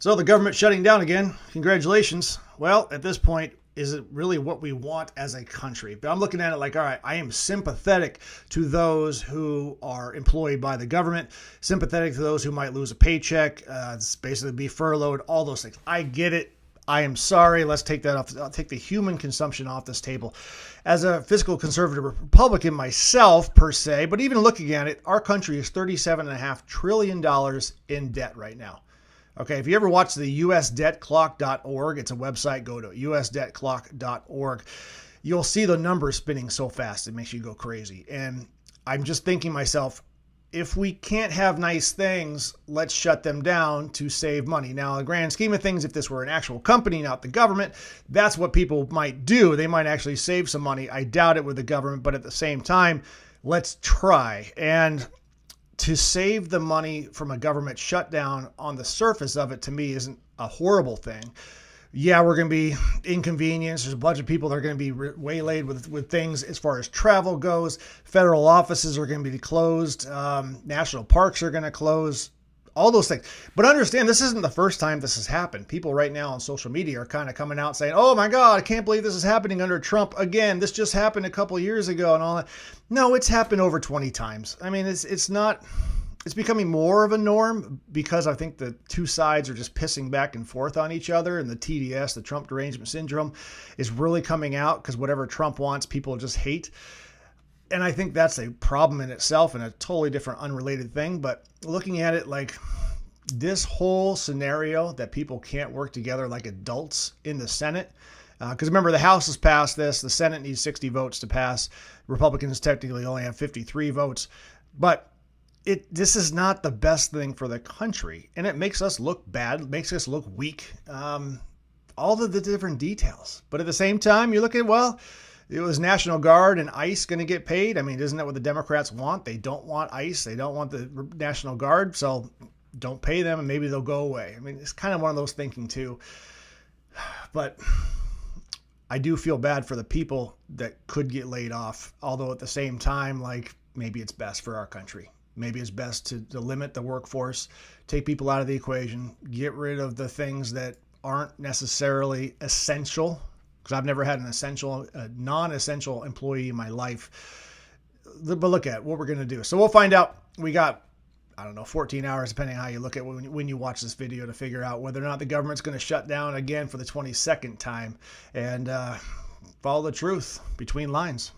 So the government shutting down again. Congratulations. Well, at this point, is it really what we want as a country? But I'm looking at it like, all right, I am sympathetic to those who are employed by the government, sympathetic to those who might lose a paycheck, basically be furloughed, all those things. I get it. I am sorry. Let's take that off. I'll take the human consumption off this table. As a fiscal conservative Republican myself, per se, but even looking at it, our country is $37.5 trillion in debt right now. Okay, if you ever watch the usdebtclock.org, it's a website, go to usdebtclock.org. You'll see the numbers spinning so fast, it makes you go crazy. And I'm just thinking to myself, if we can't have nice things, let's shut them down to save money. Now, in the grand scheme of things, if this were an actual company, not the government, that's what people might do. They might actually save some money. I doubt it with the government, but at the same time, let's try. And to save the money from a government shutdown on the surface of it, to me, isn't a horrible thing. Yeah, we're going to be inconvenienced. There's a bunch of people that are going to be waylaid with things as far as travel goes. Federal offices are going to be closed. National parks are going to close. All those things. But understand, this isn't the first time this has happened. People right now on social media are kind of coming out saying, oh my God, I can't believe this is happening under Trump again. This just happened a couple of years ago and all that. No, it's happened over 20 times. I mean, it's becoming more of a norm because I think the two sides are just pissing back and forth on each other, and the TDS, the Trump derangement syndrome, is really coming out because whatever Trump wants, people just hate. And I think that's a problem in itself and a totally different, unrelated thing. But looking at it like this whole scenario that people can't work together like adults in the Senate, because remember, the House has passed this. The Senate needs 60 votes to pass. Republicans technically only have 53 votes. But this is not the best thing for the country. And it makes us look bad. It makes us look weak. All of the different details. But at the same time, you look at, well, it was National Guard and ICE going to get paid. I mean, isn't that what the Democrats want? They don't want ICE. They don't want the National Guard. So don't pay them and maybe they'll go away. I mean, it's kind of one of those thinking too. But I do feel bad for the people that could get laid off. Although at the same time, like, maybe it's best for our country. Maybe it's best to limit the workforce, take people out of the equation, get rid of the things that aren't necessarily essential. Because I've never had a non-essential employee in my life. But look at what we're going to do. So we'll find out. We got, 14 hours, depending on how you look at it when you watch this video, to figure out whether or not the government's going to shut down again for the 22nd time and follow the truth between lines.